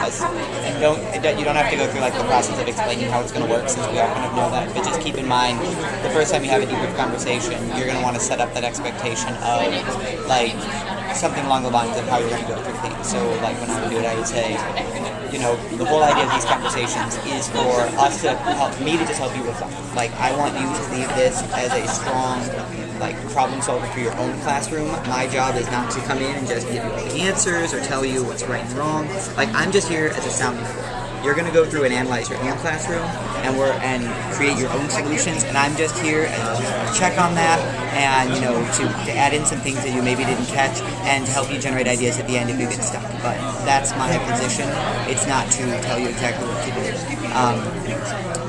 as, and you don't have to go through like the process of explaining how it's going to work, since we all kind of know that. But just keep in mind, the first time you have a debrief conversation, you're going to want to set up that expectation of like something along the lines of how you're going to go through things. So like when I would do it, I would say, you know, the whole idea of these conversations is for us to help me to just help you reflect. Like, I want you to leave this as a strong, like, problem solver for your own classroom. My job is not to come in and just give you all the answers or tell you what's right and wrong. Like, I'm just here as a sounding board. You're going to go through and analyze your own classroom and create your own solutions, and I'm just here to check on that and, you know, to add in some things that you maybe didn't catch and to help you generate ideas at the end if you get stuck. But that's my position. It's not to tell you exactly what to do.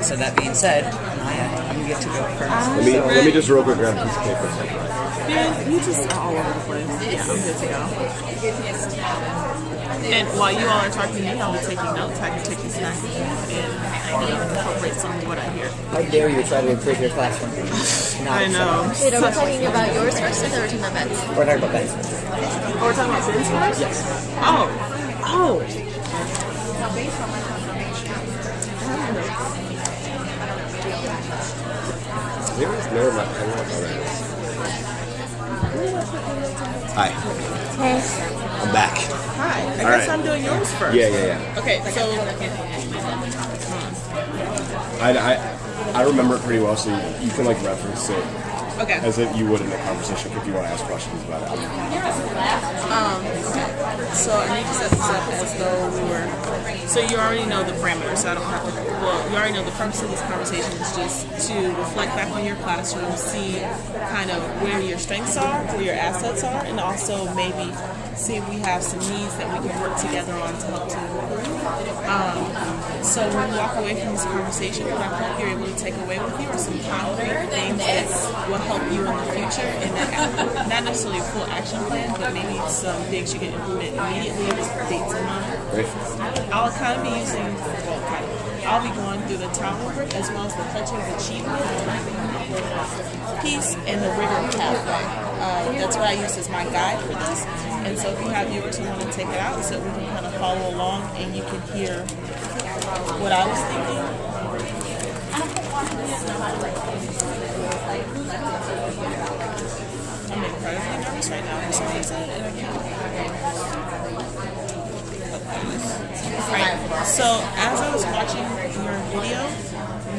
So that being said, I'm going to get to go first. Let me just real quick grab a piece of paper. Yeah, you just are all over the place. Yeah, I'm good to go. And while you all are talking to me, I'll be taking notes. I can take these back and incorporate some of what I hear. How dare you try to improve your classroom? I know. Wait, are we talking about yours first, or are we talking about Ben's? We're talking about Ben's. Oh, we're talking about Ben's first? Yes. Oh. Never mind. Hi. Hey. I'm back. Hi. I guess I'm doing yours first. Yeah. Okay, so I remember it pretty well, so you can like reference it as if you would in a conversation if you want to ask questions about it. So I need to set this up as though we were. So you already know the parameters. So I don't have to. Well, you already know the purpose of this conversation is just to reflect back on your classroom, see kind of where your strengths are, where your assets are, and also maybe see if we have some needs that we can work together on to help to improve. So when you walk away from this conversation, what I hope you're able to take away with you are some concrete things that will help you in the future, and that not necessarily a full action plan, but maybe some things you can implement immediately with dates in mind. Great. I'll kind of be using, I'll be going through the town rubric as well as the culture of achievement piece and the rigor pathway. That's what I use as my guide for this. And so if you have viewers who want to take it out so we can kind of follow along and you can hear what I was thinking. I'm incredibly nervous right now for some reason. Right. So as I was watching your video,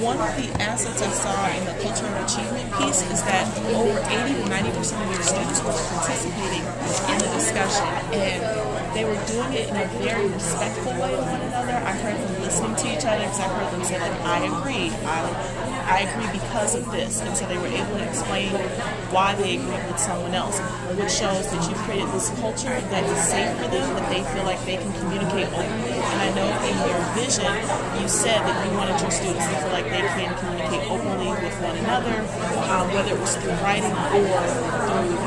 one of the assets I saw in the culture of achievement piece is that over 80 to 90% of your students were participating in the discussion, and they were doing it in a very respectful way to one another. I heard them listening to each other, because I heard them say, like, I agree because of this, and so they were able to explain why they agreed with someone else, which shows that you created this culture that is safe for them, that they feel like they can communicate openly. And I know in your vision, you said that you wanted your students to feel like they can communicate openly with one another, whether it was through writing or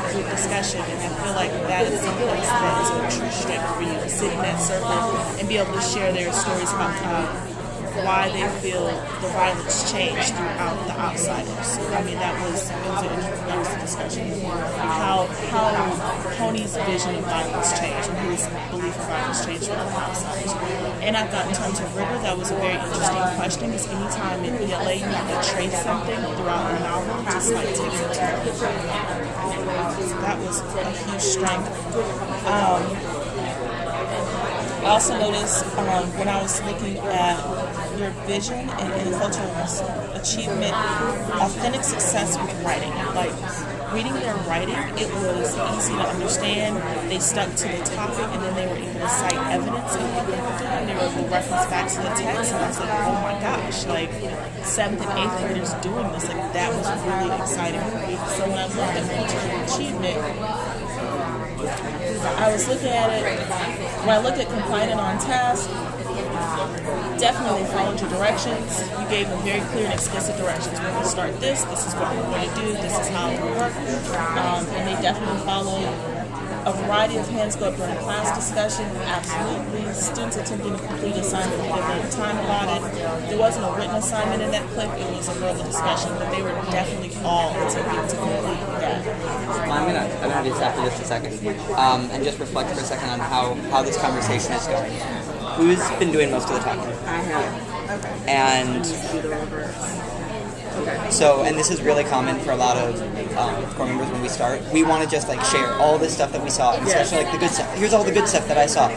through discussion. And I feel like that is something that is a true strength for you, to sit in that circle and be able to share their stories about why they feel the violence changed throughout the outsiders. I mean, that was the discussion. How Pony's vision of violence changed and his belief of violence changed from the outsiders. And I thought in terms of rigor, that was a very interesting question, because anytime in ELA you have to trace something throughout the novel, just like takes it to the so that was a huge strength. I also noticed when I was looking at your vision and in the culture of achievement, authentic success with writing. Like, reading their writing, it was easy to understand. They stuck to the topic, and then they were able to cite evidence of what they were doing. They were able to reference back to the text, and I was like, oh my gosh, like 7th and 8th graders doing this, like that was really exciting for me. So when I looked at culture of achievement, I was looking at it, when I looked at compliant and on task, definitely they followed your directions. You gave them very clear and explicit directions. We're going to start this is what we're going to do, this is how it will work. And they definitely followed a variety of hands go up during class discussion, absolutely. Students attempting to complete the assignment within the time allotted. There wasn't a written assignment in that clip, it was a verbal discussion, but they were definitely all attempting to complete that. I'm gonna do this after just a second, and just reflect for a second on how this conversation is going. Who's been doing most of the talking? I have. Okay. And Do the reverse. Okay. so, and this is really common for a lot of core members when we start. We want to just like share all this stuff that we saw, and especially like the good stuff. Here's all the good stuff that I saw.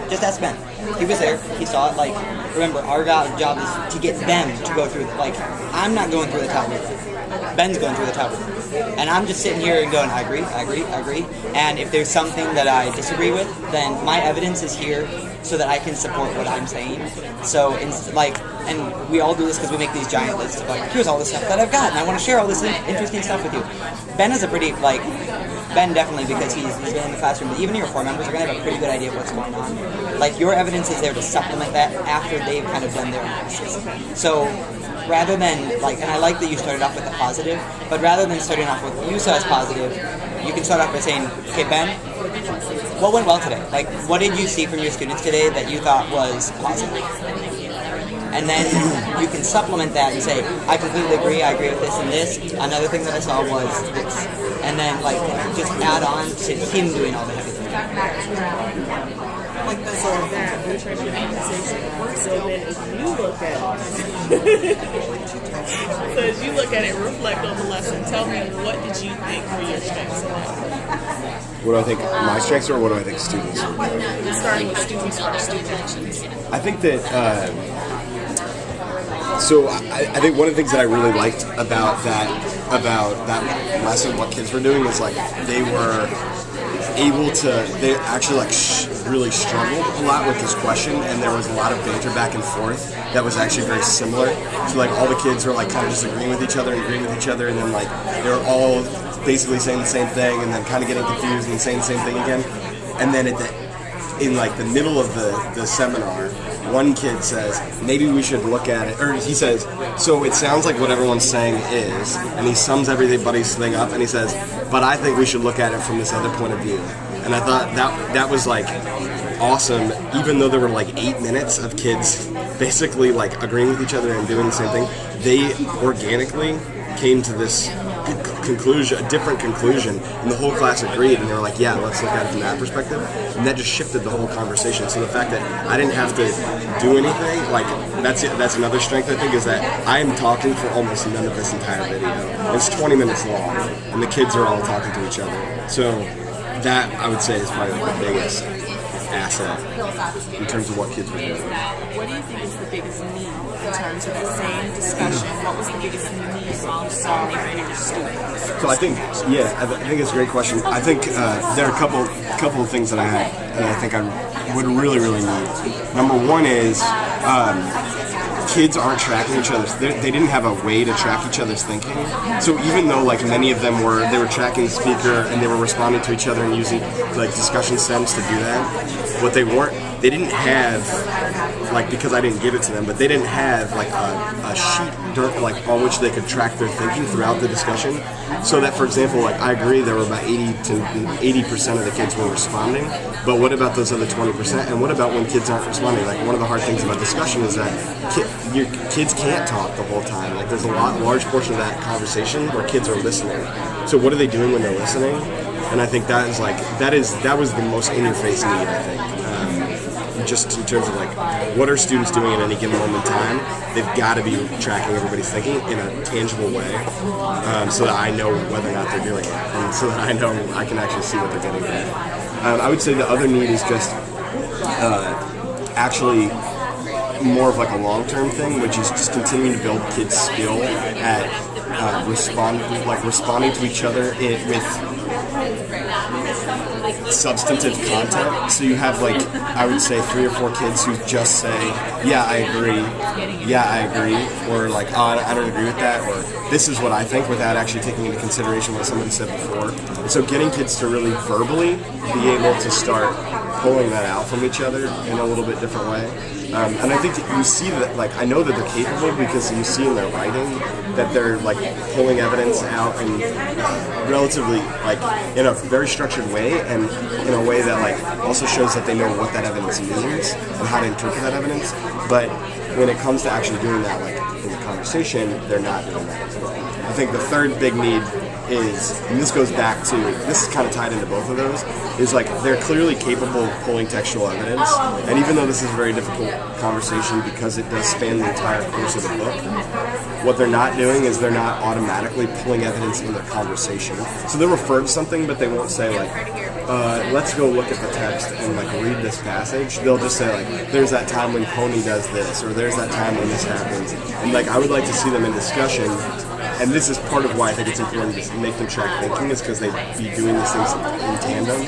Just ask Ben. He was there. He saw it. Like, remember, our job is to get them to go through. Like, I'm not going through the top with them. Ben's going through the top with them. And I'm just sitting here and going, I agree. And if there's something that I disagree with, then my evidence is here so that I can support what I'm saying. So, and we all do this because we make these giant lists of like, here's all the stuff that I've got, and I want to share all this interesting stuff with you. Ben is a pretty, Ben definitely, because he's been in the classroom, but even your core members are going to have a pretty good idea of what's going on. Like, your evidence is there to supplement that after they've kind of done their analysis. So, rather than, and I like that you started off with a positive, but rather than starting off with what you saw as positive, you can start off by saying, okay, Ben, what went well today? Like, what did you see from your students today that you thought was positive? And then you can supplement that and say, I completely agree, I agree with this and this. Another thing that I saw was this. And then, just add on to him doing all the heavy lifting. So that nutrition conversation. So then if you look at it, so as you look at it, reflect on the lesson. Tell me, what did you think were your strengths? What do I think my strengths are, or what do I think students are? Starting with students first. I think that, so I think one of the things that I really liked about that lesson, what kids were doing, is they were able to, they actually really struggled a lot with this question, and there was a lot of banter back and forth that was actually very similar. So all the kids were kind of just agreeing with each other, and then they were all basically saying the same thing, and then kind of getting confused and saying the same thing again. And then in the middle of the seminar, one kid says, maybe we should look at it, or he says, so it sounds like what everyone's saying is, and he sums everybody's thing up, and he says, but I think we should look at it from this other point of view. And I thought that was awesome, even though there were 8 minutes of kids basically agreeing with each other and doing the same thing. They organically came to this conclusion, a different conclusion, and the whole class agreed, and they were like, yeah, let's look at it from that perspective. And that just shifted the whole conversation. So the fact that I didn't have to do anything, that's another strength, I think, is that I'm talking for almost none of this entire video. It's 20 minutes long, and the kids are all talking to each other. So that, I would say, is probably the biggest asset in terms of what kids were doing. What do you think is the biggest need in terms of the same discussion? What was the biggest need that you saw in your students? So I think it's a great question. I think there are a couple of things that I had that I think I would really need. Number one is kids aren't tracking each other's. They didn't have a way to track each other's thinking. So even though many of them they were tracking the speaker and they were responding to each other and using discussion stems to do that, what they didn't have, because I didn't give it to them, but they didn't have a sheet on which they could track their thinking throughout the discussion. So that, for example, I agree there were about 80% of the kids were responding, but what about those other 20%? And what about when kids aren't responding? One of the hard things about discussion is that your kids can't talk the whole time. There's a large portion of that conversation where kids are listening. So what are they doing when they're listening? And I think that was the most in-your-face need, I think. Just in terms of what are students doing at any given moment in time, they've got to be tracking everybody's thinking in a tangible way, so that I know whether or not they're doing it, and so that I know I can actually see what they're getting at. I would say the other need is just actually more of a long-term thing, which is just continuing to build kids' skill at responding to each other with substantive content. So you have I would say 3 or 4 kids who just say, yeah, I agree, or oh, I don't agree with that, or this is what I think, without actually taking into consideration what somebody said before. And so getting kids to really verbally be able to start pulling that out from each other in a little bit different way. And I think you see that, I know that they're capable because you see in their writing that they're pulling evidence out and relatively in a very structured way, and in a way that also shows that they know what that evidence means and how to interpret that evidence. But when it comes to actually doing that in the conversation, they're not doing that as well. I think the third big need is, and this goes back to, this is kind of tied into both of those, is like they're clearly capable of pulling textual evidence, and even though this is a very difficult conversation because it does span the entire course of the book, what they're not doing is they're not automatically pulling evidence in the conversation. So they'll refer to something, but they won't say like, let's go look at the text and like read this passage. They'll just say like, there's that time when Pony does this, or there's that time when this happens. And like, I would like to see them in discussion. And this is part of why I think it's important to make them track thinking, is because they'd be doing these things in tandem.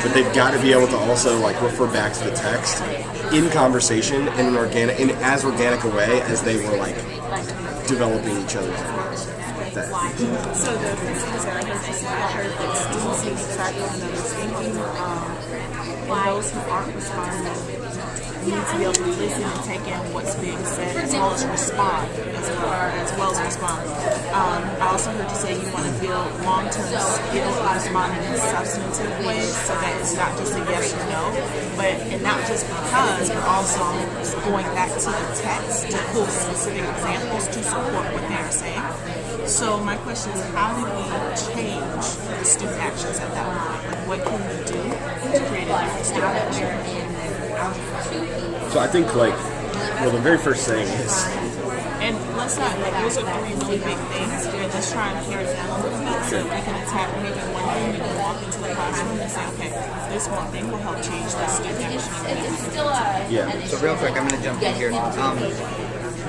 But they've got to be able to also like refer back to the text in conversation in as organic a way as they were like developing each other's ideas. So the things that I heard that students need to track one another's thinking, and those who aren't responding need to be able to listen and take in what's being said as well as respond, as well as respond. I also heard you say you want to build long-term skill of responding in substantive ways, so that it's not just a yes or no, and not just because, but also going back to the text to pull specific examples to support what they are saying. So my question is, how do we change the student actions at that point? Like, what can we do to create a different student action? So I think like, well, the very first thing is, and let's not, like, those are three really big things, but let's try and pare it down a little bit so we can attack maybe one thing. We can walk into the classroom and say, okay, this one thing will help change the student action. yeah. So real quick, I'm going to jump in here.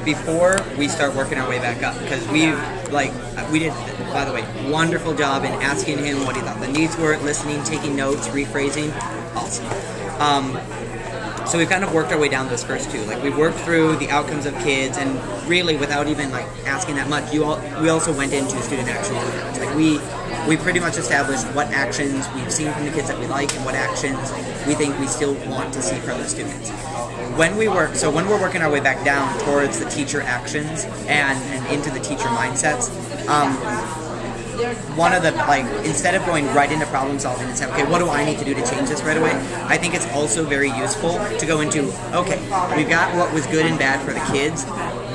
Before we start working our way back up, because we did, by the way, wonderful job in asking him what he thought the needs were, listening, taking notes, rephrasing. Awesome. So we've kind of worked our way down those first two. Like, we worked through the outcomes of kids, and really without even like asking that much, we also went into student action programs. Like, we pretty much established what actions we've seen from the kids that we like and what actions we think we still want to see from the students. When we're working our way back down towards the teacher actions and into the teacher mindsets, one of the, like, instead of going right into problem solving and say, okay, what do I need to do to change this right away? I think it's also very useful to go into, okay, we've got what was good and bad for the kids.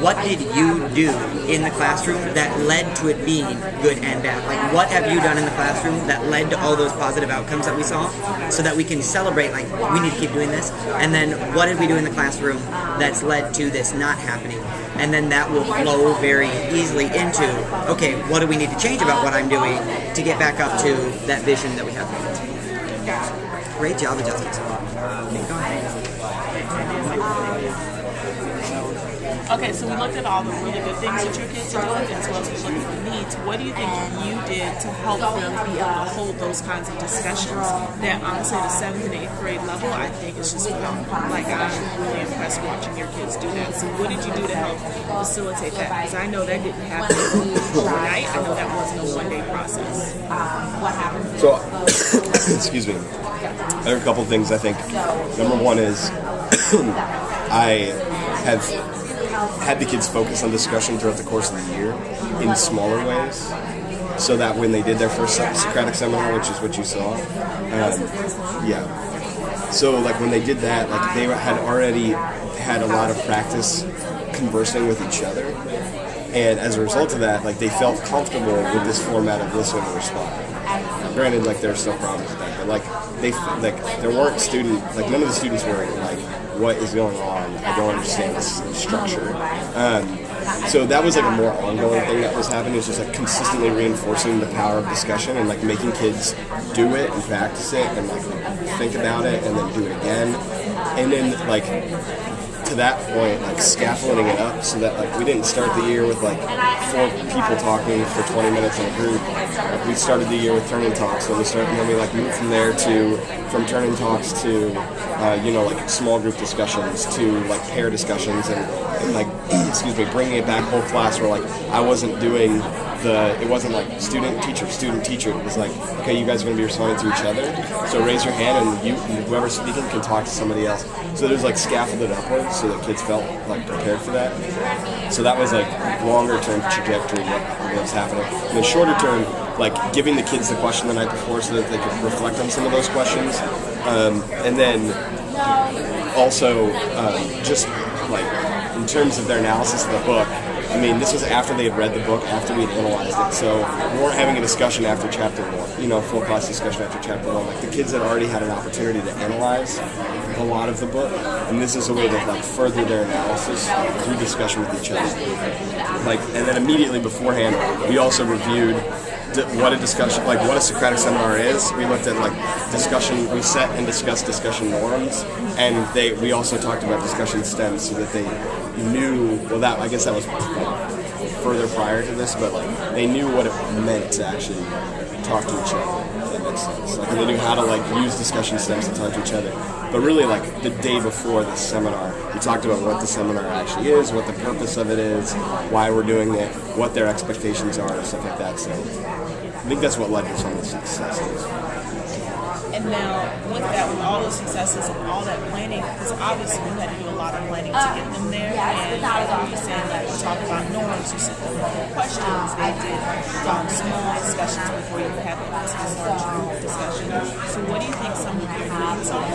What did you do in the classroom that led to it being good and bad? Like, what have you done in the classroom that led to all those positive outcomes that we saw, so that we can celebrate, like, we need to keep doing this? And then what did we do in the classroom that's led to this not happening? And then that will flow very easily into, okay, what do we need to change about what I'm doing to get back up to that vision that we have for kids? Great job, adjustments. Okay, go ahead. Okay, so we looked at all the really good things that your kids are doing, as well as we looked at the needs. What do you think you did to help them be able to hold those kinds of discussions that, honestly, at the 7th and 8th grade level, I think it's just phenomenal. Like, I'm really impressed watching your kids do that. So what did you do to help facilitate that? Because I know that didn't happen overnight. I know that wasn't a one-day process. What happened? So, excuse me. There are a couple things I think. Number one is I have had the kids focus on discussion throughout the course of the year in smaller ways, so that when they did their first Socratic seminar, which is what you saw, so like when they did that, like they had already had a lot of practice conversing with each other, and as a result of that, like they felt comfortable with this format of listen and respond. Now, granted, like there's still problems with that, but like there weren't none of the students were like, what is going on? I don't understand this structure. So that was like a more ongoing thing that was happening. It was just like consistently reinforcing the power of discussion and like making kids do it and practice it and like think about it and then do it again. And then like to that point, like scaffolding it up so that like we didn't start the year with like 4 people talking for 20 minutes in a group. Like we started the year with turning talks, and then we like moved from turning talks to like small group discussions to like pair discussions and like bringing it back whole class where like I wasn't doing it wasn't like student teacher. It was like, okay, you guys are going to be responding to each other, so raise your hand and whoever's speaking can talk to somebody else. So there's like scaffolded upwards so that kids felt like prepared for that. So that was like longer term trajectory what was happening. And then shorter term, like giving the kids the question the night before so that they could reflect on some of those questions. And then also just like in terms of their analysis of the book, I mean, this was after they had read the book, after we had analyzed it, so we weren't having a discussion after chapter 1, you know, full class discussion after chapter 1. Like, the kids had already had an opportunity to analyze a lot of the book, and this is a way to, like, further their analysis through discussion with each other. Like, and then immediately beforehand, we also reviewed what a discussion, like what a Socratic seminar is. We looked at like discussion, we set and discussed discussion norms, and we also talked about discussion stems so that they knew, well that, I guess that was further prior to this, but like they knew what it meant to actually talk to each other, if that makes sense. Like they knew how to like use discussion stems to talk to each other. But really like the day before the seminar, we talked about what the seminar actually is, what the purpose of it is, why we're doing it, what their expectations are, and stuff like that. So I think that's what led to some of the successes. And now, with that, with all those successes and all that planning, because obviously you had to do a lot of planning to get them there, and like you were saying, like we talked about norms, you said there were questions, they did small discussions before you had the large discussion. So what do you think some of your needs are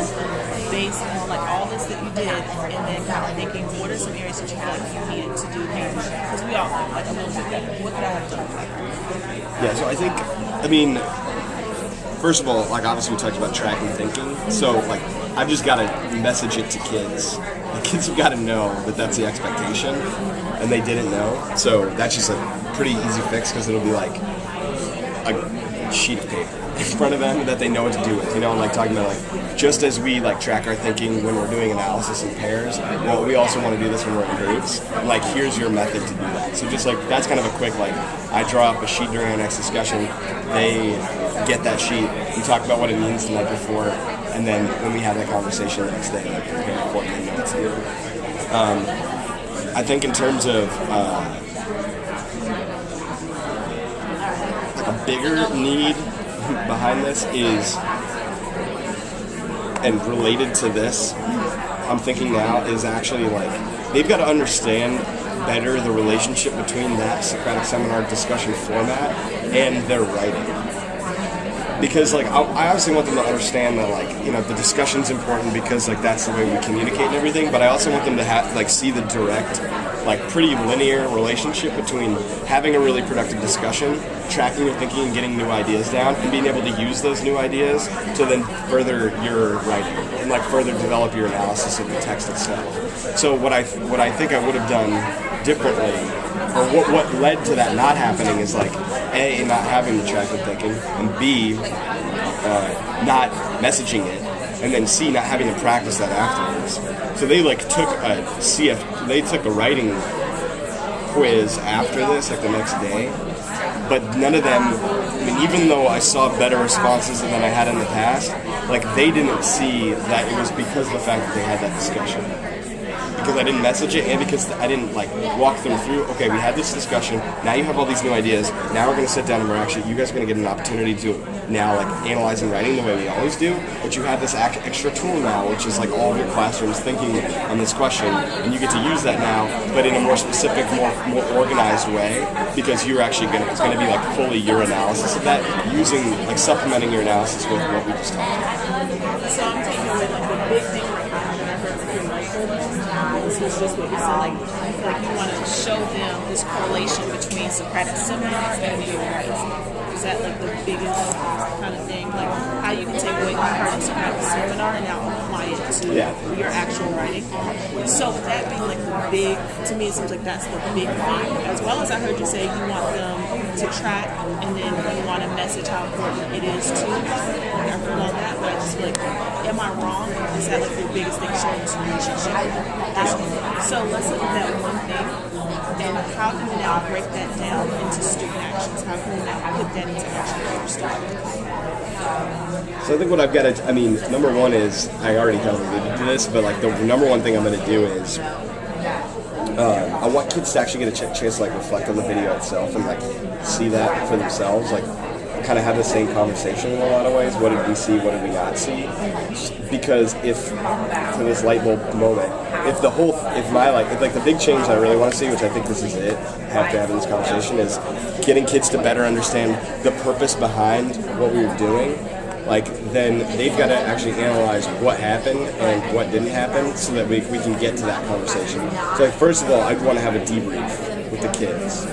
based on like all this that you did, and then kind of thinking, what are some areas that you feel like you needed to do here? Because we all think like a little bit better. What could I have done? Yeah, so I think, I mean, first of all, like obviously we talked about track and thinking, so like I've just got to message it to kids. The kids have got to know that that's the expectation, and they didn't know. So that's just a pretty easy fix because it'll be like a sheet of paper in front of them that they know what to do with. You know, and like talking about like just as we like track our thinking when we're doing analysis in pairs, well, we also want to do this when we're in groups. And, like here's your method to do that. So just like that's kind of a quick like I draw up a sheet during our next discussion. They get that sheet, we talk about what it means the night before, and then when we have that conversation the next day, like prepare important notes. I think in terms of like a bigger need behind this is, and related to this, I'm thinking now is actually like they've got to understand better the relationship between that Socratic seminar discussion format and their writing. Because like I obviously want them to understand that like, you know, the discussion's important because like that's the way we communicate and everything, but I also want them to have like see the direct, like pretty linear relationship between having a really productive discussion, tracking your thinking and getting new ideas down, and being able to use those new ideas to then further your writing and like further develop your analysis of the text itself. So what I think I would have done differently, or what led to that not happening is like A, not having the track of thinking, and B, not messaging it, and then C, not having to practice that afterwards. So they like took a writing quiz after this, like the next day, but none of them, I mean, even though I saw better responses than I had in the past, like they didn't see that it was because of the fact that they had that discussion. Because I didn't message it, and because I didn't like walk them through, okay, we had this discussion, now you have all these new ideas, now we're going to sit down and you guys are going to get an opportunity to now like analyze and writing the way we always do, but you have this extra tool now, which is like all of your classrooms thinking on this question, and you get to use that now, but in a more specific, more organized way, because you're actually it's going to be like fully your analysis of that, using, like supplementing your analysis with what we just talked about. So I'm taking away like the big thing right now that I heard from you, is just what you said, like I feel like you want to show them this correlation between Socratic seminar and your writing. Is that like the biggest kind of thing? Like how you can take away what you heard in Socratic seminar and now apply it to your actual writing. So with that being like the big, to me it seems like that's the big thing. As well as I heard you say you want them to track and then you want to message how important it is to. Like I heard all that, but I just feel like, am I wrong? Or is that like the biggest thing, showing this relationship? So let's look at that one thing. And how can we now break that down into student actions? How can we now put that into action for your students? So I think what I've got to, I mean, number one is, I already kind of alluded to this, but like the number one thing I'm going to do is, I want kids to actually get a chance to like reflect on the video itself and like see that for themselves, like kind of have the same conversation in a lot of ways. What did we see? What did we not see? Because if, to this light bulb moment, if the big change that I really want to see, which I think this is it, have to have in this conversation, is getting kids to better understand the purpose behind what we were doing. Like, then they've got to actually analyze what happened and what didn't happen so that we can get to that conversation. So like, first of all, I want to have a debrief with the kids.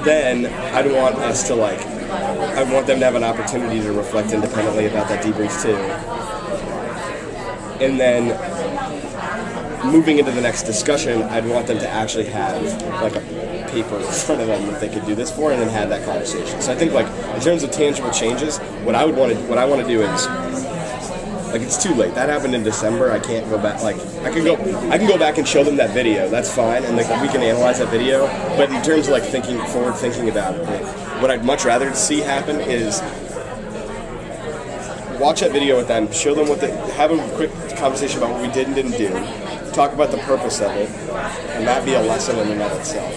Then I'd want us to like, I want them to have an opportunity to reflect independently about that debrief too. And then moving into the next discussion, I'd want them to actually have like a paper in front of them that they could do this for, and then have that conversation. So I think like in terms of tangible changes, what I want to do is, like, it's too late. That happened in December. I can't go back. Like, I can go back and show them that video. That's fine, and like we can analyze that video. But in terms of like forward thinking about it, what I'd much rather see happen is watch that video with them, show them have a quick conversation about what we did and didn't do, talk about the purpose of it, and that be a lesson in and of itself.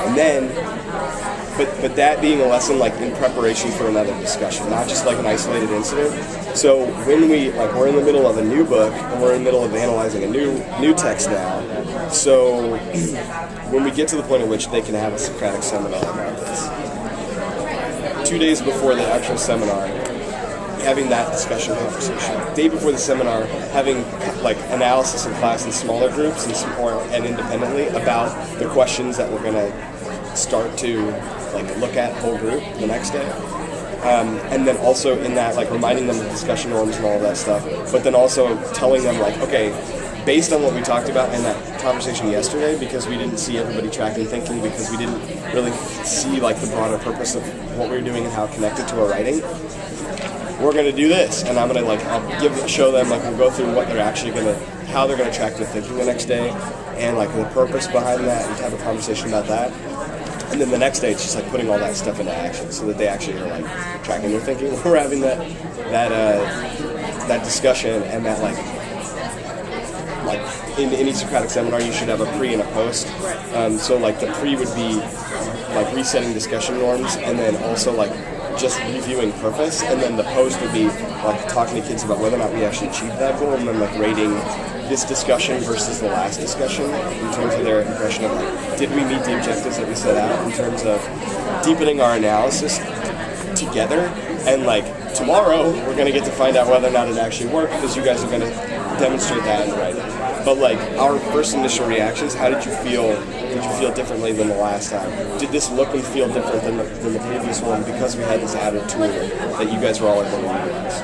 And then, but that being a lesson like in preparation for another discussion, not just like an isolated incident. So when we're in the middle of a new book, and we're in the middle of analyzing a new text now, so when we get to the point at which they can have a Socratic seminar about this, 2 days before the actual seminar, having that discussion conversation. The day before the seminar, having like analysis in class in smaller groups and independently about the questions that we're going to start to like look at whole group the next day. And then also in that, like reminding them of discussion norms and all of that stuff, but then also telling them like, okay, based on what we talked about in that conversation yesterday, because we didn't see everybody tracking thinking, because we didn't really see like the broader purpose of what we were doing and how it connected to our writing, we're going to do this, and I'm going to like, show them, like we'll go through what they're actually going to, how they're going to track their thinking the next day, and like the purpose behind that, and have a conversation about that. And then the next day, it's just like putting all that stuff into action, so that they actually are like tracking their thinking. We're having that discussion, and that like in any Socratic seminar, you should have a pre and a post. So like the pre would be like resetting discussion norms, and then also like just reviewing purpose, and then the post would be like talking to kids about whether or not we actually achieved that goal, and then like rating this discussion versus the last discussion in terms of their impression of like, did we meet the objectives that we set out, in terms of deepening our analysis together. And like tomorrow we're going to get to find out whether or not it actually worked, because you guys are going to demonstrate that in writing. But like our first initial reactions, how did you feel? Did you feel differently than the last time? Did this look and feel different than the previous one, because we had this added tool that you guys were all able to utilize?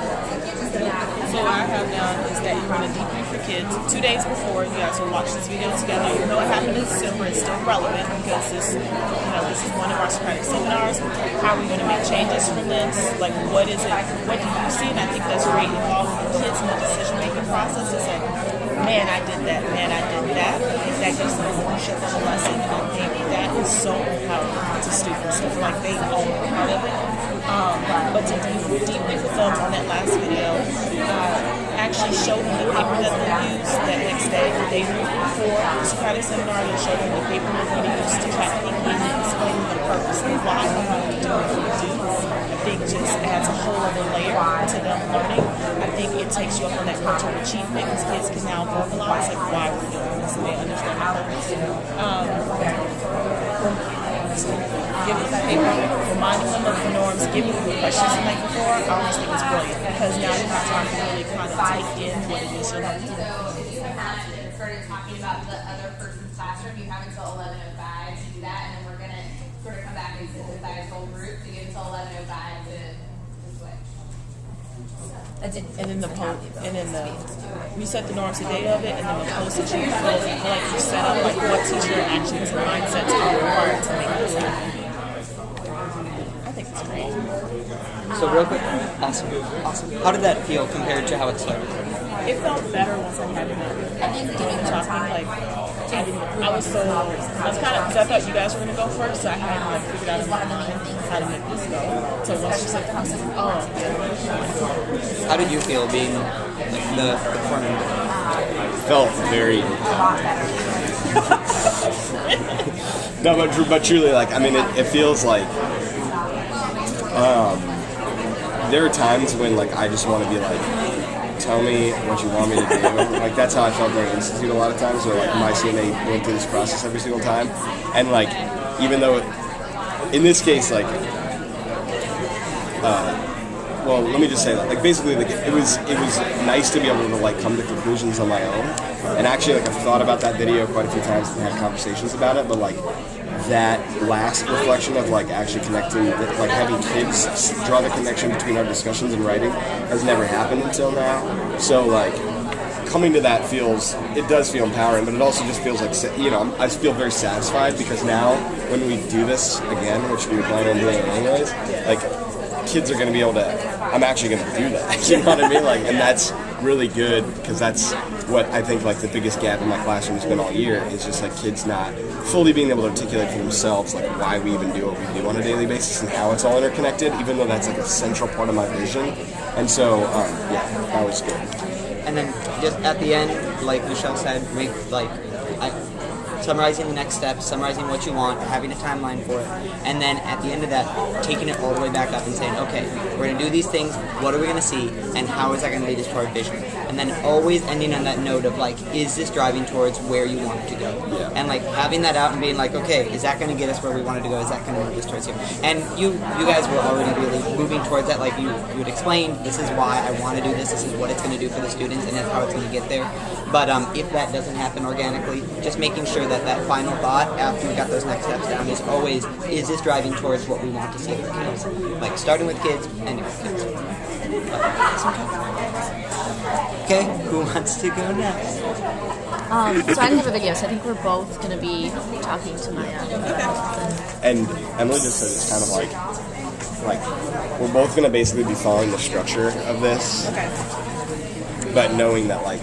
So what I have done is that you're going to debrief your kids 2 days before. You guys will watch this video together. Even though it happened in December, it's still relevant, because this is one of our Socratic seminars. How are we going to make changes from this? Like, what is it? What do you see? And I think that's great, involving the kids in the decision-making process. It's like, man, I did that. Man, I did that. And that gives them ownership of the lesson. And I think that is so empowering to students. So like they own part of it. But to debrief with them on that last video, actually show them the paper that they used that next day, the day before the Socratic seminar, and show them the paper that we used to track thinking, and explain the purpose and why we want to do what we do. I think just adds a whole other layer to them learning. I think it takes you up on that cultural achievement, because kids can now verbalize like why we're doing this, and they understand the purpose. Giving them paper, reminding them of the norms, giving them the questions the night before, I always think it's brilliant, because now you have time to really kind of take in what it is you're learning. Started talking about the other person's classroom. You have until 11:05 to do that, and then we're going to sort of come back and synthesize the whole group to get until 11:05 to switch. And then you set the norms the day of it, and then the post that you feel like you set up, like what teacher actions and mindsets are required to make this happen. I think it's great. So real quick, awesome. How did that feel compared to how it started? It felt better once I had it talking. Like I was kind of, because I thought you guys were gonna go first, so I hadn't like figured out in my mind how to make this go. So once you said, I was like, oh. How did you feel being like the front end? Felt very. No, but truly, like, I mean, it feels like there are times when like I just want to be like, tell me what you want me to do. Like that's how I felt during Institute a lot of times, where like my CNA went through this process every single time, and like even though in this case like well, let me just say that, like, basically, like, it was nice to be able to, like, come to conclusions on my own. And actually, like, I've thought about that video quite a few times and had conversations about it, but, like, that last reflection of, like, actually connecting, like, having kids draw the connection between our discussions and writing has never happened until now. So, like, coming to that does feel empowering, but it also just feels like, you know, I feel very satisfied because now when we do this again, which we were planning on doing anyways, like, kids are going to be able to, I'm actually going to do that, you know what I mean? Like, and that's really good because that's what I think, like, the biggest gap in my classroom has been all year is just, like, kids not fully being able to articulate for themselves, like, why we even do what we do on a daily basis and how it's all interconnected, even though that's, like, a central part of my vision. And so, yeah, that was good. And then just at the end, like Michelle said, summarizing the next steps, summarizing what you want, having a timeline for it, and then at the end of that, taking it all the way back up and saying, okay, we're going to do these things, what are we going to see, and how is that going to lead us to our vision? And then always ending on that note of, like, is this driving towards where you want it to go? Yeah. And, like, having that out and being like, okay, is that going to get us where we wanted to go? Is that going to move us towards here? And you guys were already really moving towards that. Like, you would explain, this is why I want to do this is what it's going to do for the students, and that's how it's going to get there. But if that doesn't happen organically, just making sure that that final thought after we got those next steps down is always, is this driving towards what we want to see for kids? Like, starting with kids, ending with kids. Okay, who wants to go next? So I didn't have a video, so I think we're both going to be talking to Maya. And Emily just said it's kind of like we're both going to basically be following the structure of this. But knowing that, like,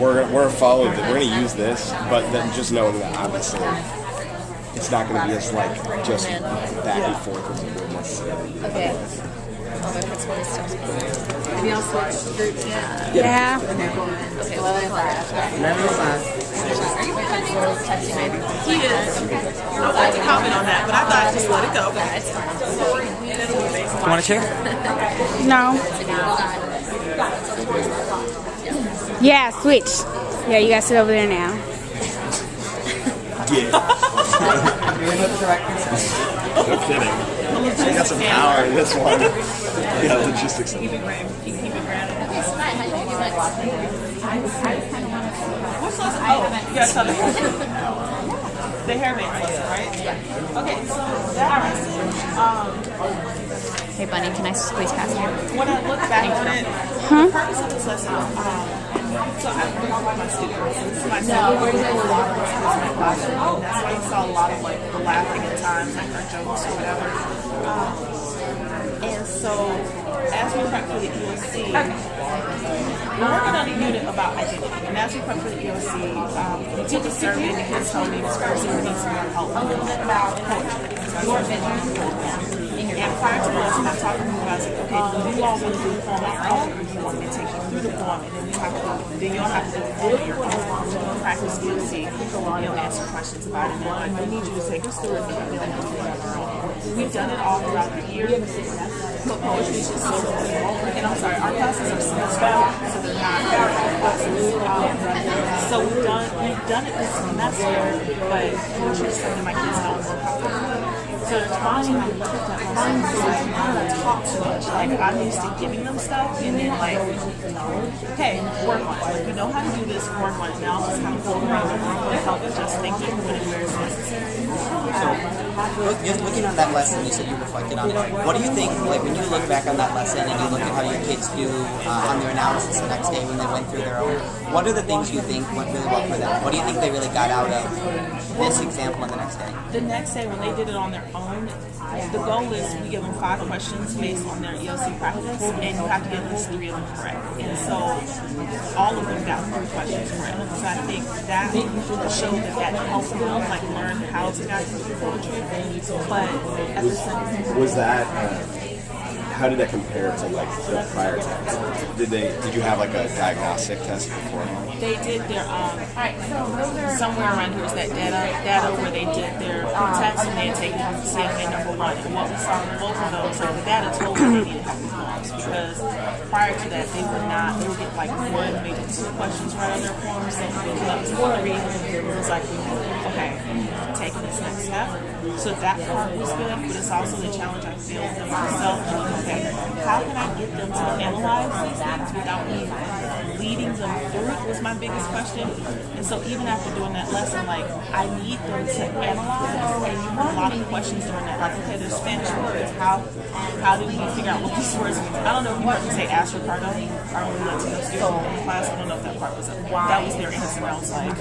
we're going to use this, but then just knowing that obviously it's not going to be as, like, just back and forth as it would necessarily. Okay. All my principal is still speaking. Have y'all switched groups yet? Yeah. Okay, well, then Are you my principal texting me? He is. I would like to comment on that, but I thought I'd just let it go. You want a chair? No. Yeah, switch. Yeah, you guys sit over there now. Yeah. No kidding. You got some power in this one. Yeah, logistics. Keep it grounded. What's lesson? Oh, you guys saw the hairband lesson, right? Yeah. Okay, so that lesson, Hey, Bunny, can I squeeze past you? when I look back on it, the purpose of this lesson, so I've been with my students. This is my second year with a lot of kids in my classroom. That's why you saw a lot of, like, the laughing at times, like our jokes or whatever. And so, as we prep for the EOC, we're working on a unit about identity. And as we prep for the EOC, we took a survey and kids told me this person needs some more help about poetry. And prior to the lesson, I talked to them about, like, okay, do you all want to do the poem on your own, or do you want me to take you through the poem, and then you all have to do the poem on your own, practice EOC, answer questions about it. And like, we need you to take us through it, and then we'll do it on our own. We've done it all throughout the year, but poetry is just so, and I'm sorry, our classes are semester, so they're not classes. So we've done it this semester, but poetry is something my kids don't work out. So they're trying to talk too much. Like, I'm used to giving them stuff and then, like, okay, work on it. Like, you know how to do this, work on it. Now I'm just kind of floating around the room with help with just thinking when and where it's necessary. So, just looking at that lesson, you said you reflected on it. What do you think, like, when you look back on that lesson and you look at how your kids do on their analysis the next day when they went through their own, what are the things you think went really well for them? What do you think they really got out of this example on the next day? The next day, when they did it on their own, the goal is we give them 5 questions based on their EOC practice, and you have to get at least 3 of them correct. And so all of them got 3 questions correct. So I think that showed that helped them, like, learn how to guide through poetry. But at the same time, Was that? How did that compare to, like, the prior test? Did you have, like, a diagnostic test before? they did their somewhere around here was that data where they did their tests and they had taken CFA number 1. And what we saw in both of those, like, the data told them they needed to have poems because prior to that they were getting like one, maybe two questions right on their form. So we love to three. It was like, okay, taking this next step. So that part was good, but it's also the challenge I feel within myself. Okay, how can I get them to analyze these things without me leading them through it was my biggest question. And so even after doing that lesson, like I need them to analyze, and you have a lot of questions during that. Like, okay, there's Spanish words. How did we figure out what these words mean? I don't know if you heard me say Ask Ricardo. Our only Latino student in class. I don't know if that part was it. That was their answer. I was like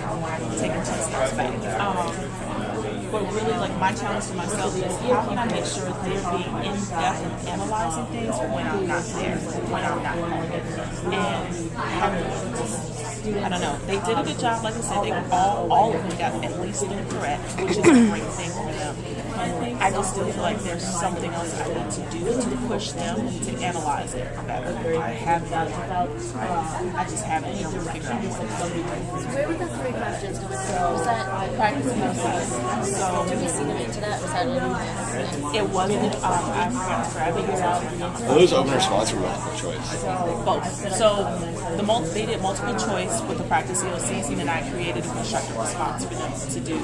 taking 10 steps back. But really, like, my challenge to myself is how can I make sure they're being in-depth and analyzing things when I'm not there, when I'm not home. And I don't know. They did a good job. Like I said, they all of them got at least 3 correct, which is a great thing for them. I just still feel like there's something else I need to do to push them to analyze it better. I just haven't been able to figure out what to do. So where would the 3 questions come from? Was that practice process? So did we see them into that? Was that like it wasn't, I forgot to grab it. Are those open response or multiple choice? Both. So they did multiple choice with the practice ELCs, and then I created a constructive response for them to do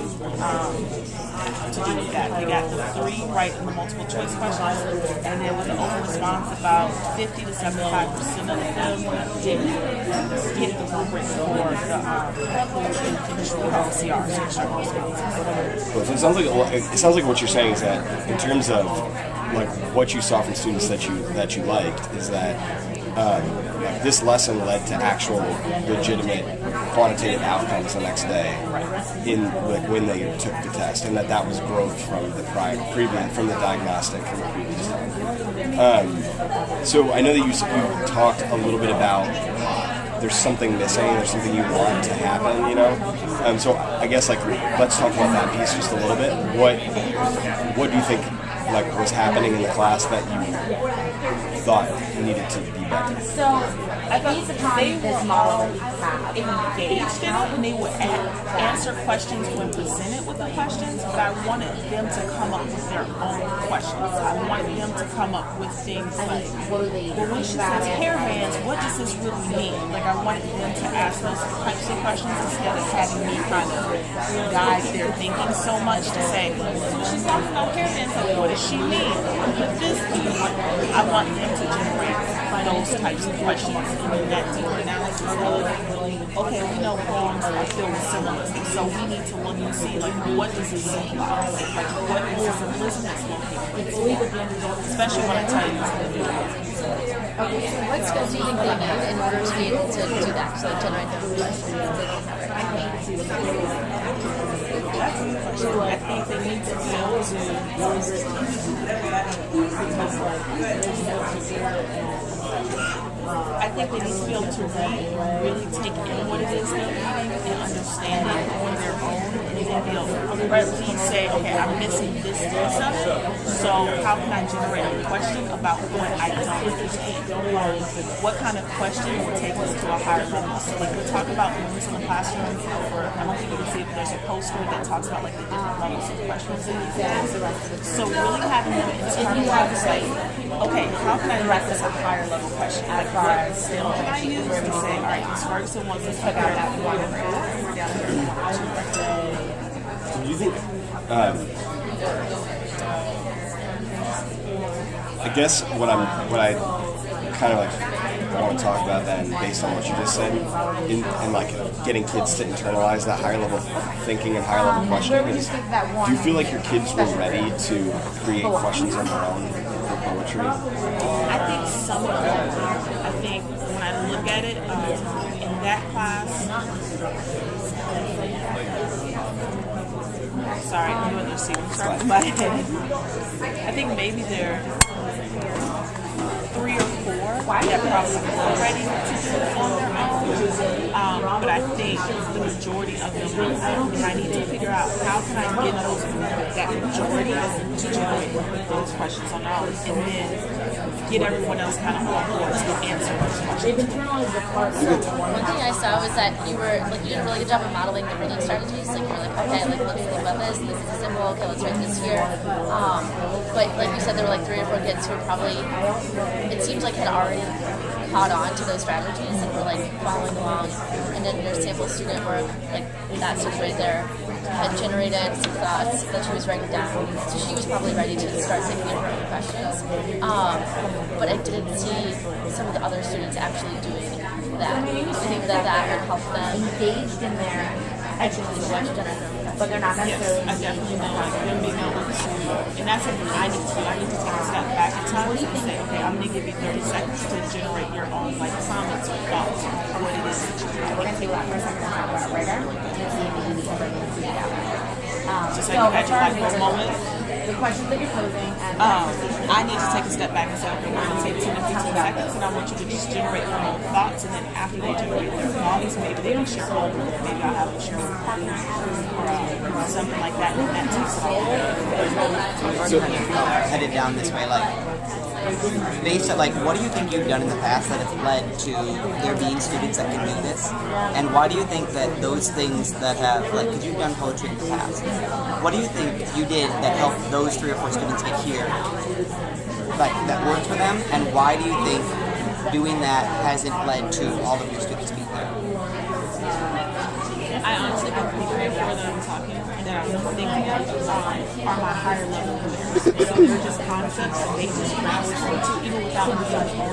that. They got the 3 right in the multiple choice questions, and then with the open response, about 50 to 75% of them didn't get the rubric for the CR, so constructive responses. So it sounds like what you're saying is that in terms of like what you saw from students that you liked is that like this lesson led to actual legitimate quantitative outcomes the next day in like when they took the test, and that was growth from the from the diagnostic from the previous time. So I know that you talked a little bit about there's something missing, there's something you want to happen, you know. So I guess like let's talk about that piece just a little bit. What do you think like was happening in the class that you thought needed to be better? So I think this model Engaged in it, and they would answer questions when presented with the questions, but I wanted them to come up with their own questions. I wanted them to come up with things like, well, when she says hair bands, what does this really mean? Like, I wanted them to ask those types of questions instead of having me kind of guide their thinking so much to say, so she's talking about hair bands, like, what does she mean? What does this mean? I want them to generate those types of questions and then that deeper analysis of, okay, we know poems are filled with symbolism, so we need to look and see, like, what does it symbolize? Like, what is the symbolism that's located? Especially when I tell you to do it. okay? So what skills do you think they need in order to be able to do that? So like generate those questions that they don't have right now. That's a good question. I think they need to be able to really take in what it is they're reading and understand it on their own, and then be able to at least say, okay, I'm missing this piece of it, so how can I generate a question about what I don't understand? What kind of question will take us to a higher level? So like we talk about moments in the classroom, I don't think you can see it, but there's a poster that talks about like the different levels of questions in these things. So really having them internalize, like, okay, how can I make this a higher level question? Like, what skill can I use to say, all right, Ms. Ferguson wants us to figure out what we're down here. Do you think? I guess what I kind of like want to talk about then, based on what you just said, in like getting kids to internalize that higher level thinking and higher level questioning is, do you feel like your kids were ready to create questions on their own for poetry? I think some of them. I think when I look at it, in that class, sorry, I'm doing the sequence in my head. I think maybe there are 3 or 4 that probably were ready to do it on their own. But I think the majority of them, I need to figure out how can I get that majority to generate those questions on their own, and then get everyone else kind of on board to answer those questions. One thing I saw was that you did a really good job of modeling the reading strategies. Like you're like, okay, like let's think about this. This is a symbol. Okay, let's write this here. But like you said, there were like 3 or 4 kids who were probably, it seems like had already caught on to those strategies and were like following along. And then your sample student work, like that student right there, had generated some thoughts that she was writing down. So she was probably ready to start thinking of her own questions. But I didn't see some of the other students actually doing that. I think that that would help them Engaged in their education, but they're not necessarily. I definitely know, like, them being able to, and that's something I need to do. I need to take a step back in time and say, okay, I'm going to give you 30 seconds to generate your own, like, comments or thoughts on what it is that you do. We're going to take that for a second and talk about writer. Just like you had your light bulb moment. The questions that you're posing and I need to take a step back and say, okay, we're going to take 10 to 15 seconds and I want you to just generate your own thoughts, and then after they generate their thoughts, maybe they can share homework, maybe I'll have them share with partners or something like that, and that takes it all. So headed down this way, like based on like what do you think you've done in the past that have led to there being students that can do this, and why do you think that those things that have like, because you've done poetry in the past, what do you think you did that helped those 3 or 4 students get here, like that worked for them, and why do you think doing that hasn't led to all of your students being here? I honestly think the 3 or 4 that I'm talking that I'm thinking of are my higher level leaders. So they're just concepts that they just grasp onto even without me.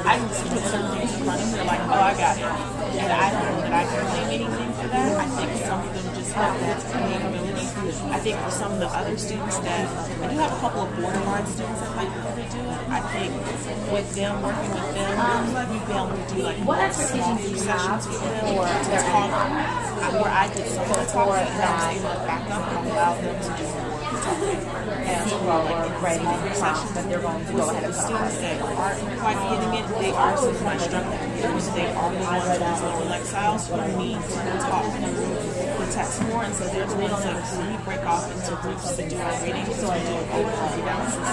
I can just put certain things in front of them, they're like, oh, I got it. And I don't know that I can claim anything for that. I think some of them just have that innate ability. I think for some of the other students that, I do have a couple of borderline students that might be able to do it. I think with them, working with them, we've been able to do like more small group sessions with them or to talk where I did some of the talking and I was able to back up and allow them to do more talking. And so we're writing sessions that they're going to go ahead and students that aren't quite getting it, they are some of my struggling peers. They are the ones that are lower exiles who need to talk through the text more, and so they're the ones that we break off into groups to do our reading, so we do overall analysis.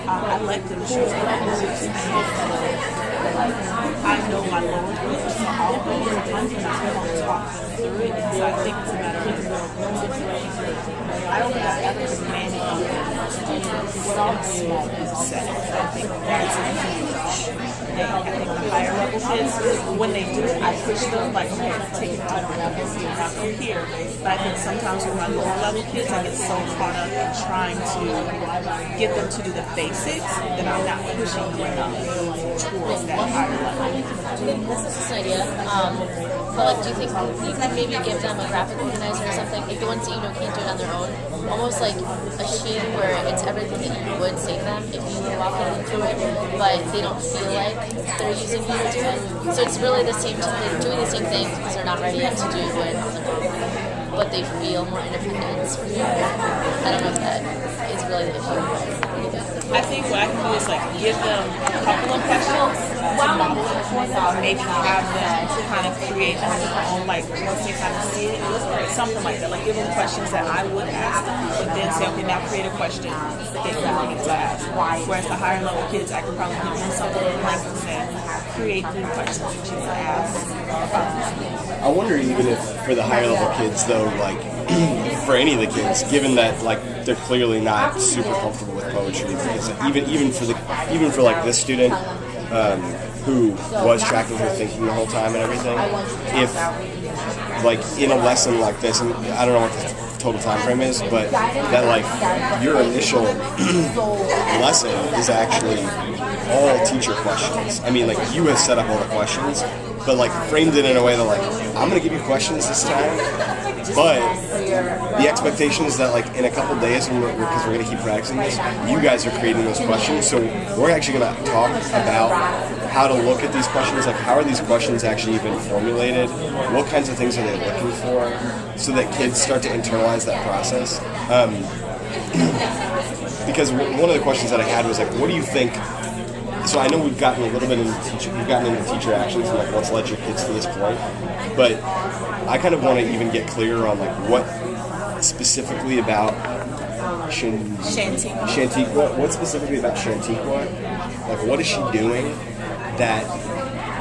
I let them show their groups, and I know my lower groups, so I'll go to them and I'll talk through it, and so I think it's a matter of I don't think I've ever demanded what all small groups say. I think that's a huge thing. I think the higher level kids, when they do it, I push them like, okay, take it out, I don't see it happen here. But I think sometimes with my lower level kids, I get so caught up in trying to get them to do the basics that I'm not pushing them enough towards that higher level. This is just an idea. But like, do you think you could maybe give them a graphic organizer or something, like the ones that you know can't do it on their own, almost like a sheet where it's everything that you would say to them if you were walking them through it, but they don't feel like they're using you to do it. So it's really the same thing, they're doing the same thing because they're not ready yet to do it on their own, but they feel more independence from you. I don't know if that is really the issue. I think what I can do is like give them a couple of questions to model it for them, maybe have them kind of create on their own, like once they kind of see it, something like that. Like give them questions that I would ask, but then say, okay, now create a question that they can bring it to ask. Whereas the higher level kids, I could probably give them something like to say, create 3 questions that you would ask. I wonder even if for the higher level kids though, like for any of the kids, given that like they're clearly not super comfortable with poetry, because even for like this student who was tracking her thinking the whole time and everything, if like in a lesson like this, and I don't know what the total time frame is, but that like your initial lesson is actually all teacher questions. I mean, like you have set up all the questions, but like framed it in a way that like I'm gonna give you questions this time, but the expectation is that like in a couple days, because we're gonna keep practicing this, you guys are creating those questions. So we're actually gonna talk about how to look at these questions, like how are these questions actually even formulated, what kinds of things are they looking for, so that kids start to internalize that process. Because one of the questions that I had was like, what do you think? So I know we've gotten a little bit into teacher actions and like what's led your kids to this point, but I kind of want to even get clearer on like what specifically about Shantiqua, what specifically about Shantiqua, like what is she doing that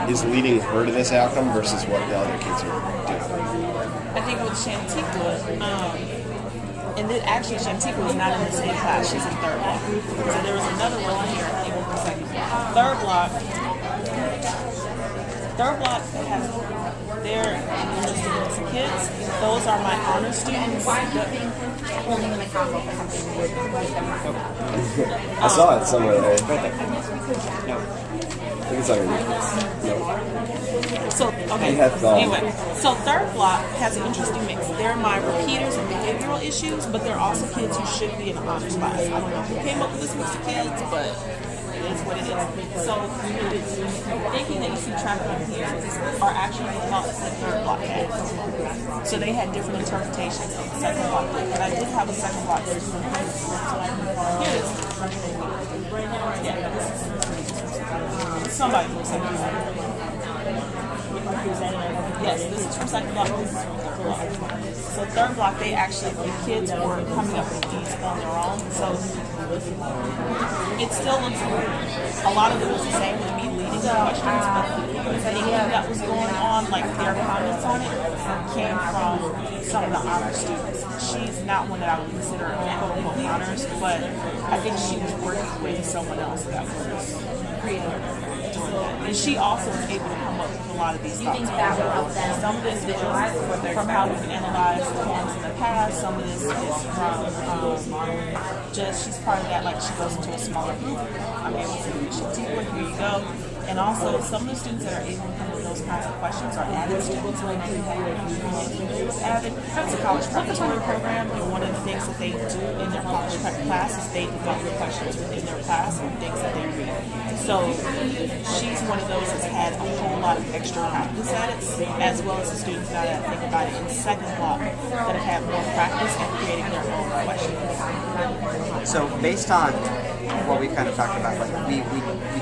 is leading her to this outcome versus what the other kids are doing? I think with Shantiqua, and then actually Shantiqua was not in the same class, she's in 3rd block. So there was another one here, I think, in the 2nd block. 3rd block, third block has their interesting mix of kids. Those are my honor students. Holding them accountable for something weird. I saw it somewhere there. Right there. No. I think it's underneath. No. So, okay. Anyway, so third block has an interesting mix. They're my repeaters and behavioral issues, but they're also kids who should be in the honors class. I don't know who came up with this mix of kids, but it is what it is. So, thinking that you see track on here are actually the thoughts that third block had. So they had different interpretations of the second block. But I did have a second block. Here it is. Yeah. Somebody from second block. Yes, this is from second block. This is from third block. So third block, they actually, the kids were coming up with these on their own. So it still looks, a lot of it was the same with me leading the questions, but the thinking that was going on, like their comments on it, came from some of the honor students. She's not one that I would consider quote unquote honors, but I think she was working with someone else that was creative. And she also was able to come up with a lot of these thoughts. Some of this is from how we've analyzed poems in the past. Some of this is from just she's part of that, like she goes into a smaller group. I'm able to reach a deeper. Here you go. And also, some of the students that are able to come with those kinds of questions are added students. Like added. It's a college preparatory program, and one of the things that they do in their college prep class is they develop the questions within their class and things that they read. So she's one of those that's had a whole lot of extra practice at it, as well as the students now that I think about it in second block that have had more practice at creating their own questions. So based on what we kind of talked about, like we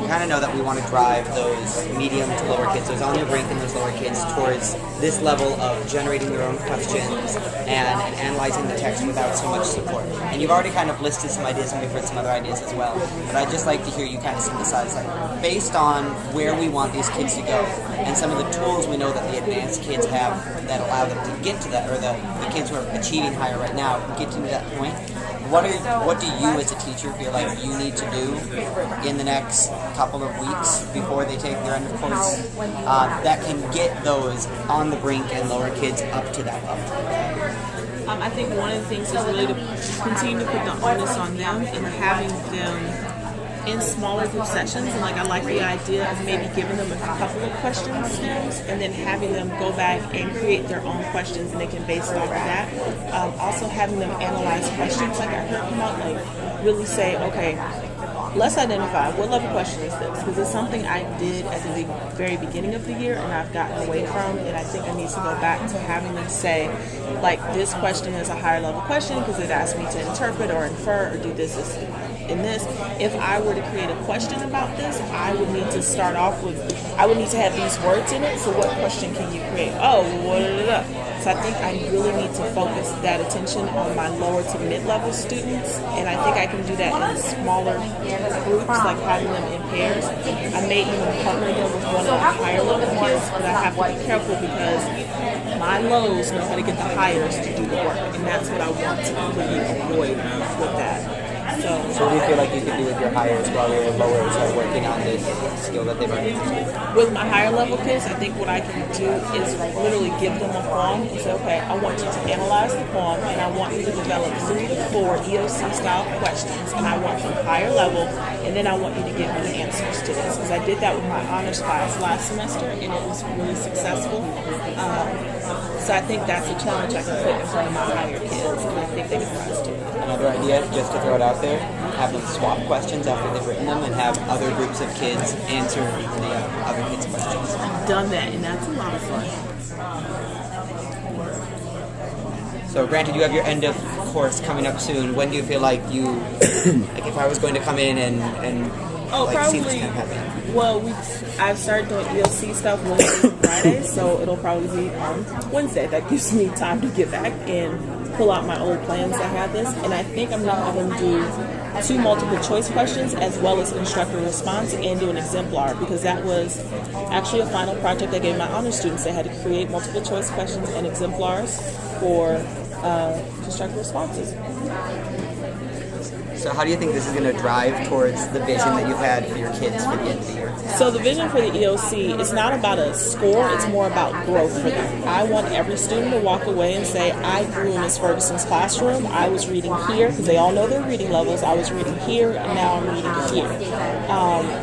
kind of know that we want to drive those medium to lower kids, those on the brink and those lower kids, towards this level of generating their own questions and analyzing the text without so much support. And you've already kind of listed some ideas, and we've heard some other ideas as well. But I'd just like to hear you kind of synthesize, like, based on where we want these kids to go and some of the tools we know that the advanced kids have that allow them to get to that, or the kids who are achieving higher right now get to that point. What do you as a teacher feel like you need to do in the next couple of weeks before they take their end of course that can get those on the brink and lower kids up to that level? I think one of the things is really to continue to put the onus on them and having them in smaller group sessions. And like I like the idea of maybe giving them a couple of question stems and then having them go back and create their own questions, and they can base it off of that. Also having them analyze questions, like I heard come out, like really say, okay, let's identify what level question is this, because it's something I did at the very beginning of the year and I've gotten away from, and I think I need to go back to having them say, like, this question is a higher level question because it asked me to interpret or infer or do this in this. If I were to create a question about this, I would need to start off with, I would need to have these words in it. So what question can you create? Oh, so I think I really need to focus that attention on my lower to mid-level students, and I think I can do that in smaller groups, like having them in pairs. I may even partner them with one of the higher level kids, but I have to be careful because my lows know how to get the hires to do the work, and that's what I want to completely avoid with that. So what do you feel like you can do with your hires while your lowers are working on this skill that they've already used? With my higher level kids, I think what I can do is literally give them a poem and say, okay, I want you to analyze the poem, and I want you to develop 3 to 4 EOC style questions, and I want them higher level, and then I want you to give me the answers to this, because I did that with my honors class last semester, and it was really successful. So I think that's a challenge I can put in front of my higher kids, and I think they can rise to it. Another idea, just to throw it out there, have them swap questions after they've written them and have other groups of kids answer the other kids' questions. I've done that, and that's a lot of fun. So granted, you have your end of course coming up soon. When do you feel like you, like if I was going to come in and see this kind of happen? Well, I've started doing EOC stuff Wednesdays and Fridays, so it'll probably be on Wednesday. That gives me time to get back and pull out my old plans that have this. And I think I'm now going to do 2 multiple choice questions as well as instructor response and do an exemplar, because that was actually a final project I gave my honor students. They had to create multiple choice questions and exemplars for instructor responses. So how do you think this is going to drive towards the vision that you've had for your kids for the end of the year? So the vision for the EOC is not about a score, it's more about growth for them. I want every student to walk away and say, I grew in Miss Ferguson's classroom, I was reading here, because they all know their reading levels, I was reading here, and now I'm reading here.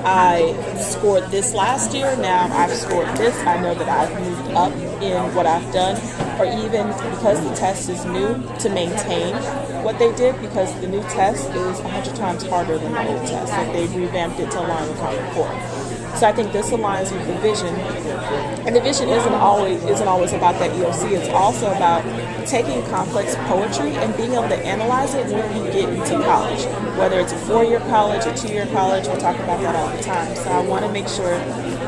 I scored this last year, now I've scored this, I know that I've moved up in what I've done, or even because the test is new, to maintain what they did, because the new test is 100 times harder than the old test. Like, they've revamped it to align with Common Core. So I think this aligns with the vision, and the vision isn't always about that EOC. It's also about taking complex poetry and being able to analyze it when you get into college, whether it's a 4-year college, a 2-year college. We talk about that all the time. So I want to make sure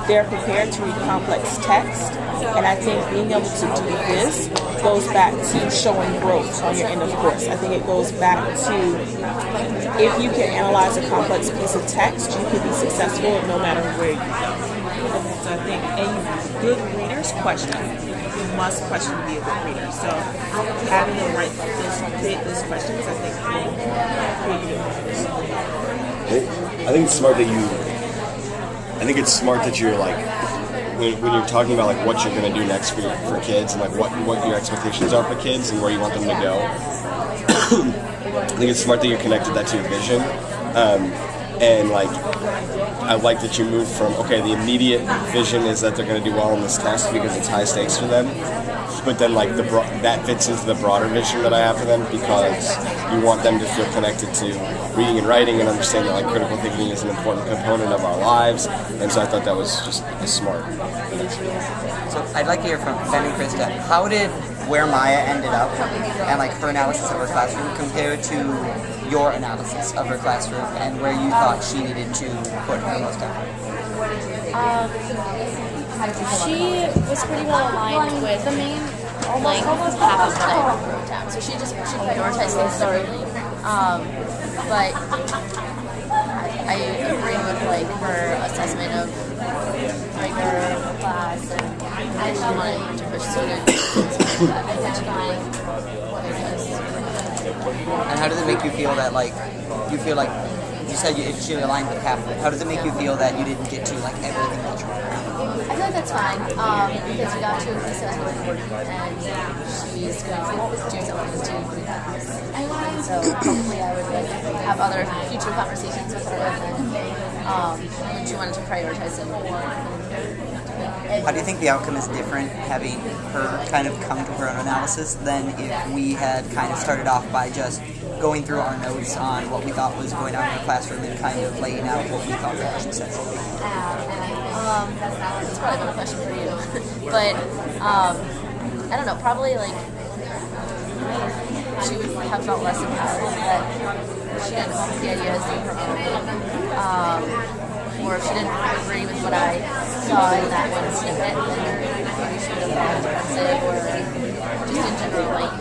they're prepared to read complex text, and I think being able to do this goes back to showing growth on your end of course. I think it goes back to, if you can analyze a complex piece of text, you can be successful no matter where you go. So I think a good reader's question, you must question to be a good reader. So having the right create those questions, I think will create good readers. I think it's smart that you're like, when you're talking about like what you're going to do next for kids, and like what your expectations are for kids and where you want them to go. I think it's smart that you connected that to your vision, and like I like that you moved from, okay, the immediate vision is that they're going to do well in this test because it's high stakes for them, but then like that fits into the broader vision that I have for them, because you want them to feel connected to reading and writing and understand that like critical thinking is an important component of our lives, and so I thought that was just smart. So I'd like to hear from Ben and Krista. How did where Maya ended up and like her analysis of her classroom compare to your analysis of her classroom and where you thought she needed to put her most effort? She was pretty well aligned with the main, like, half of what I wrote down. So she prioritized things differently. But I agree with like her assessment of rigor, class, and she wanted to push students. And how does it make you feel that like you feel like you said she aligned with half of it? How does it make you feel that you didn't get to like everything that you wanted? I feel like that's fine, because we got to a piece that was really important, and she's going to do something to improve that piece. So hopefully I would like have other future conversations with her, and she wanted to prioritize it more. How do you think the outcome is different having her kind of come to her own analysis than if we had kind of started off by just going through our notes on what we thought was going on in the classroom and kind of laying out what we thought the action sets would be? That's probably a question for you. But, I don't know, probably like, she would have felt less empowered that she didn't come with the ideas of her own. Or if she didn't agree with what I saw in that one snippet, then maybe she would have been defensive, or just in general, like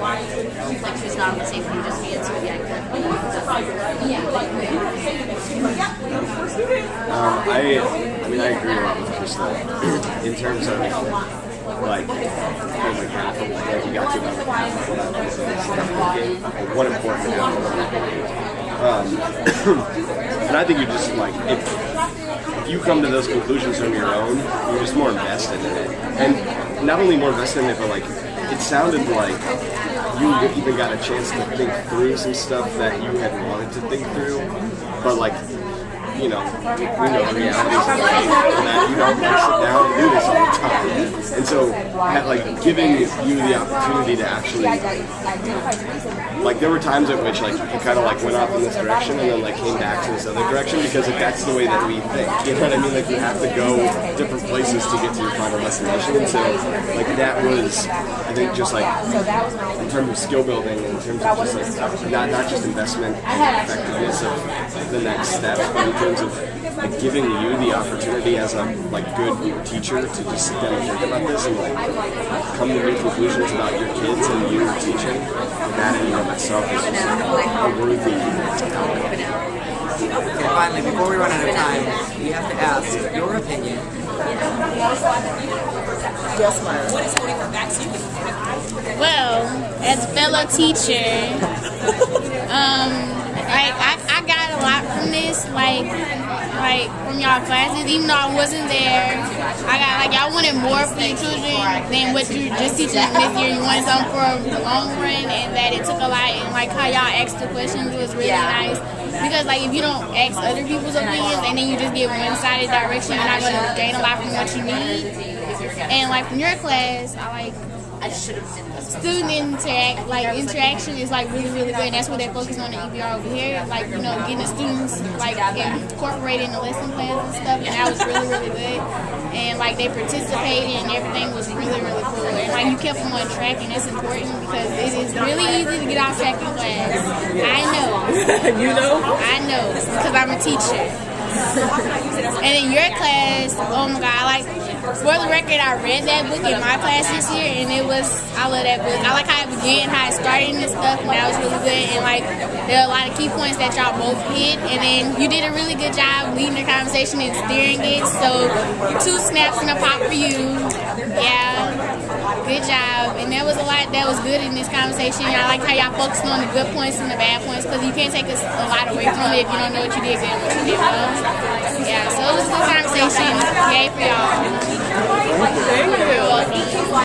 she's not on the same page as me, and so yeah, I mean, I agree a lot with Krista in terms of like kind of like half of like you got to about half of what I was definitely one important and I think you just like if you come to those conclusions on your own, you're just more invested in it, and not only more invested in it, but like it sounded like you even got a chance to think through some stuff that you had wanted to think through, but like, you know, we know the realities of life, and that you don't like sit down and do this all the time. And so, like, giving you the opportunity to actually, like, there were times at which, like, you kind of, like, went off in this direction and then, like, came back to this other direction, because, like, that's the way that we think. You know what I mean? Like, you have to go different places to get to your final destination. And so, like, that was, I think, just, like, in terms of skill building, in terms of just, like, not just investment and effectiveness of the next step, but in terms of like giving you the opportunity as a like good teacher to just sit down and think about this and like come to new conclusions about your kids and you teaching. That in and of itself is just a worthy outcome. Okay, finally, before we run out of time, we have to ask your opinion. Yes, ma'am. What is holding her back to you? Well, as a fellow teacher, I got a lot from this, like from y'all classes. Even though I wasn't there, I got like y'all wanted more for your children than what you just teaching them this year. You wanted something for the long run, and that it took a lot. And like how y'all asked the questions was really nice. Because like if you don't ask other people's opinions and then you just give one-sided direction, you're not going to gain a lot from what you need. And like from your class, I like student interaction is like really good, and that's what they focus on the EBR over here. Like getting the students like incorporated in the lesson plans and stuff, and that was really good. And like they participated and everything was really cool. And like you kept them on track, and that's important because it is really easy to get off track in class. I know. You know? I know because I'm a teacher. And in your class, oh my God, like for the record, I read that book in my class this year, and I love that book. I like how it began, how it started and stuff, and that was really good. And like there are a lot of key points that y'all both hit, and then you did a really good job leading the conversation and steering it. So 2 snaps and a pop for you. Yeah, good job. And there was a lot that was good in this conversation. I like how y'all focused on the good points and the bad points, because you can't take a lot away from it if you don't know what you did good and what you did well. Yeah, so it was a good conversation. Yay for y'all. Thank you.